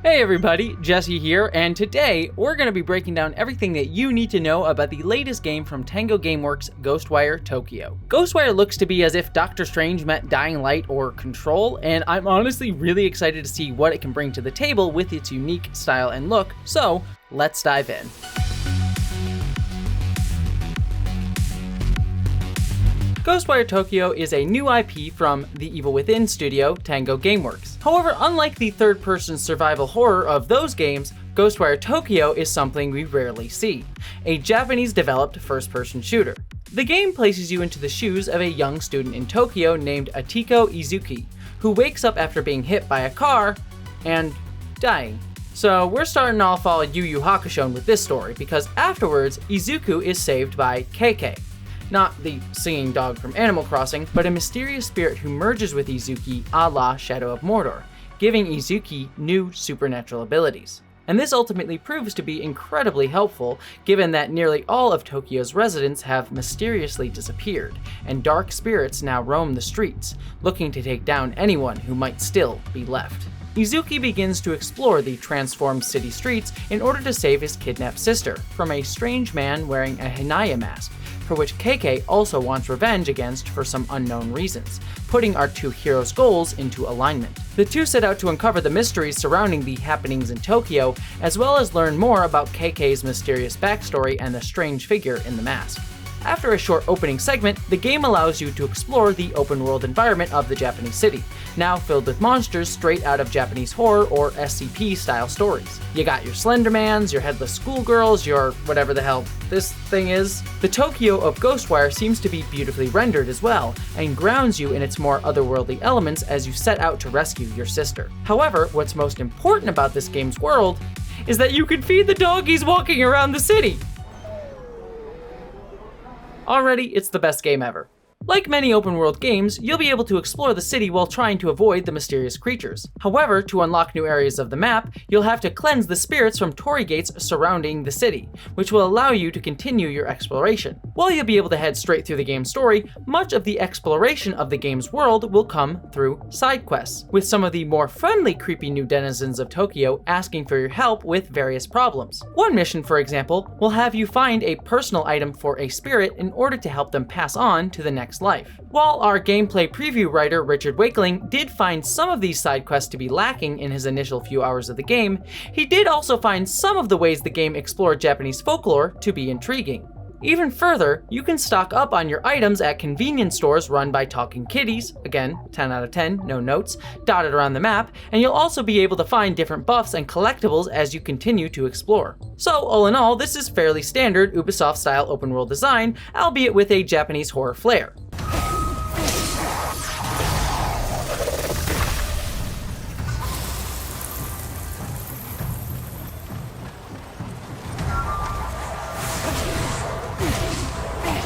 Hey everybody, Jesse here, and today we're going to be breaking down everything that you need to know about the latest game from Tango Gameworks, Ghostwire Tokyo. Ghostwire looks to be as if Doctor Strange met Dying Light or Control, and I'm honestly really excited to see what it can bring to the table with its unique style and look, so let's dive in. Ghostwire Tokyo is a new IP from the Evil Within studio, Tango Gameworks. However, unlike the third-person survival horror of those games, Ghostwire Tokyo is something we rarely see, a Japanese-developed first-person shooter. The game places you into the shoes of a young student in Tokyo named Atiko Izuki, who wakes up after being hit by a car and dying. So we're starting off all Yu Yu Hakusho with this story, because afterwards, Izuku is saved by KK. Not the singing dog from Animal Crossing, but a mysterious spirit who merges with Izuki a la Shadow of Mordor, giving Izuki new supernatural abilities. And this ultimately proves to be incredibly helpful, given that nearly all of Tokyo's residents have mysteriously disappeared, and dark spirits now roam the streets, looking to take down anyone who might still be left. Izuki begins to explore the transformed city streets in order to save his kidnapped sister from a strange man wearing a Hinaya mask, for which KK also wants revenge against for some unknown reasons, putting our two heroes' goals into alignment. The two set out to uncover the mysteries surrounding the happenings in Tokyo, as well as learn more about KK's mysterious backstory and the strange figure in the mask. After a short opening segment, the game allows you to explore the open-world environment of the Japanese city, now filled with monsters straight out of Japanese horror or SCP-style stories. You got your Slendermans, your headless schoolgirls, your whatever the hell this thing is. The Tokyo of Ghostwire seems to be beautifully rendered as well, and grounds you in its more otherworldly elements as you set out to rescue your sister. However, what's most important about this game's world is that you can feed the doggies walking around the city! Already, it's the best game ever. Like many open-world games, you'll be able to explore the city while trying to avoid the mysterious creatures. However, to unlock new areas of the map, you'll have to cleanse the spirits from torii gates surrounding the city, which will allow you to continue your exploration. While you'll be able to head straight through the game's story, much of the exploration of the game's world will come through side quests, with some of the more friendly creepy new denizens of Tokyo asking for your help with various problems. One mission, for example, will have you find a personal item for a spirit in order to help them pass on to the next life. While our gameplay preview writer Richard Wakeling did find some of these side quests to be lacking in his initial few hours of the game, he did also find some of the ways the game explored Japanese folklore to be intriguing. Even further, you can stock up on your items at convenience stores run by talking kitties, again, 10 out of 10, no notes, dotted around the map, and you'll also be able to find different buffs and collectibles as you continue to explore. So, all in all, this is fairly standard Ubisoft-style open-world design, albeit with a Japanese horror flair.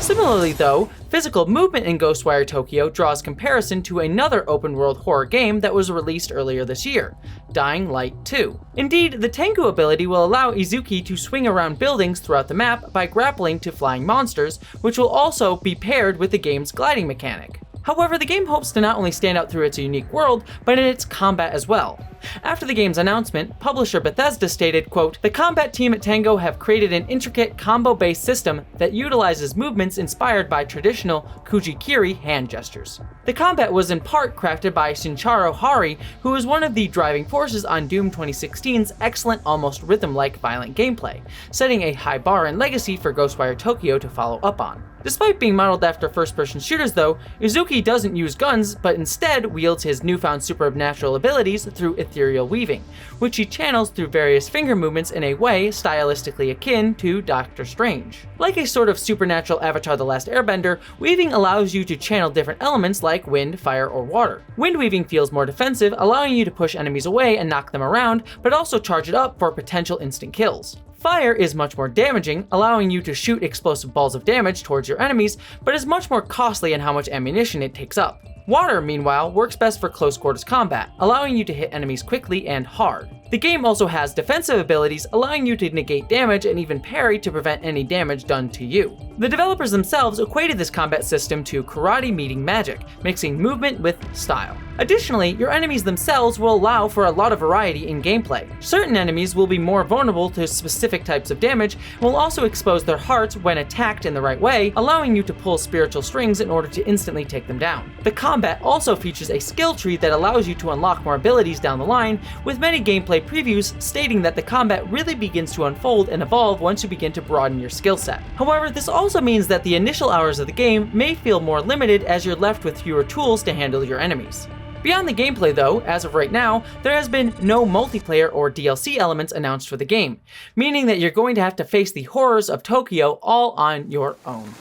Similarly though, physical movement in Ghostwire Tokyo draws comparison to another open-world horror game that was released earlier this year, Dying Light 2. Indeed, the Tango ability will allow Izuki to swing around buildings throughout the map by grappling to flying monsters, which will also be paired with the game's gliding mechanic. However, the game hopes to not only stand out through its unique world, but in its combat as well. After the game's announcement, publisher Bethesda stated, quote, "The combat team at Tango have created an intricate combo-based system that utilizes movements inspired by traditional Kujikiri hand gestures." The combat was in part crafted by Shinichiro Hari, who was one of the driving forces on Doom 2016's excellent, almost rhythm-like violent gameplay, setting a high bar and legacy for Ghostwire Tokyo to follow up on. Despite being modeled after first-person shooters though, Izuki doesn't use guns, but instead wields his newfound supernatural abilities through ethereal weaving, which he channels through various finger movements in a way stylistically akin to Doctor Strange. Like a sort of supernatural Avatar The Last Airbender, weaving allows you to channel different elements like wind, fire, or water. Wind weaving feels more defensive, allowing you to push enemies away and knock them around, but also charge it up for potential instant kills. Fire is much more damaging, allowing you to shoot explosive balls of damage towards your enemies, but is much more costly in how much ammunition it takes up. Water, meanwhile, works best for close quarters combat, allowing you to hit enemies quickly and hard. The game also has defensive abilities, allowing you to negate damage and even parry to prevent any damage done to you. The developers themselves equated this combat system to karate meeting magic, mixing movement with style. Additionally, your enemies themselves will allow for a lot of variety in gameplay. Certain enemies will be more vulnerable to specific types of damage and will also expose their hearts when attacked in the right way, allowing you to pull spiritual strings in order to instantly take them down. The combat also features a skill tree that allows you to unlock more abilities down the line, with many gameplay previews stating that the combat really begins to unfold and evolve once you begin to broaden your skill set. However, this also means that the initial hours of the game may feel more limited as you're left with fewer tools to handle your enemies. Beyond the gameplay though, as of right now, there has been no multiplayer or DLC elements announced for the game, meaning that you're going to have to face the horrors of Tokyo all on your own.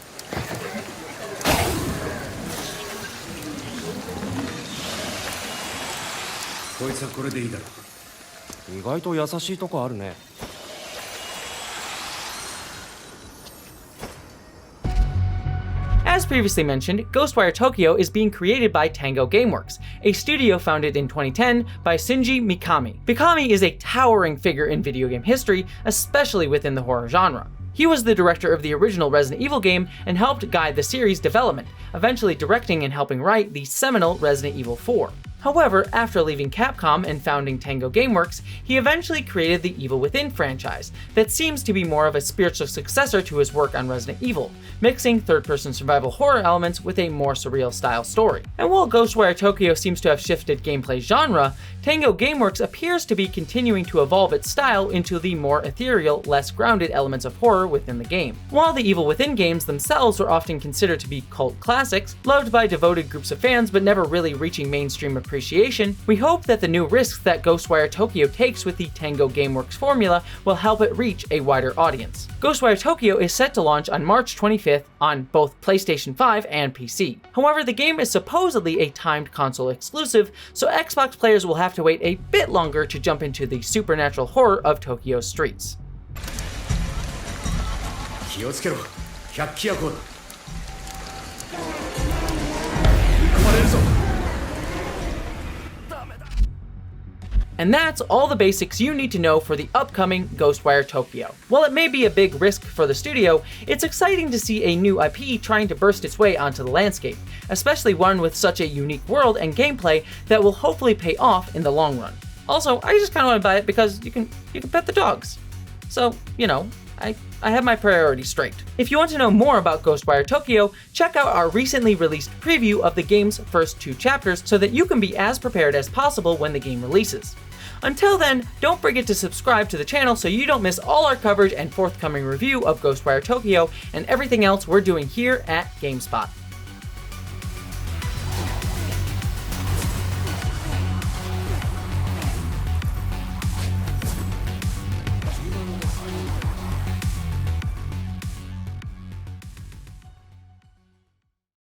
こいつはこれでいいだろう。意外と優しいとこあるね。As previously mentioned, Ghostwire Tokyo is being created by Tango Gameworks, a studio founded in 2010 by Shinji Mikami. Mikami is a towering figure in video game history, especially within the horror genre. He was the director of the original Resident Evil game and helped guide the series' development, eventually directing and helping write the seminal Resident Evil 4. However, after leaving Capcom and founding Tango Gameworks, he eventually created the Evil Within franchise that seems to be more of a spiritual successor to his work on Resident Evil, mixing third-person survival horror elements with a more surreal style story. And while Ghostwire Tokyo seems to have shifted gameplay genre, Tango Gameworks appears to be continuing to evolve its style into the more ethereal, less grounded elements of horror within the game. While the Evil Within games themselves are often considered to be cult classics, loved by devoted groups of fans but never really reaching mainstream appreciation, we hope that the new risks that Ghostwire Tokyo takes with the Tango Gameworks formula will help it reach a wider audience. Ghostwire Tokyo is set to launch on March 25th on both PlayStation 5 and PC. However, the game is supposedly a timed console exclusive, so Xbox players will have to wait a bit longer to jump into the supernatural horror of Tokyo's streets. 気をつけろ。百鬼夜行だ。追い込まれるぞ。 And that's all the basics you need to know for the upcoming Ghostwire Tokyo. While it may be a big risk for the studio, it's exciting to see a new IP trying to burst its way onto the landscape, especially one with such a unique world and gameplay that will hopefully pay off in the long run. Also, I just kind of want to buy it because you can pet the dogs. So, you know, I have my priorities straight. If you want to know more about Ghostwire Tokyo, check out our recently released preview of the game's first 2 chapters so that you can be as prepared as possible when the game releases. Until then, don't forget to subscribe to the channel so you don't miss all our coverage and forthcoming review of Ghostwire Tokyo and everything else we're doing here at GameSpot.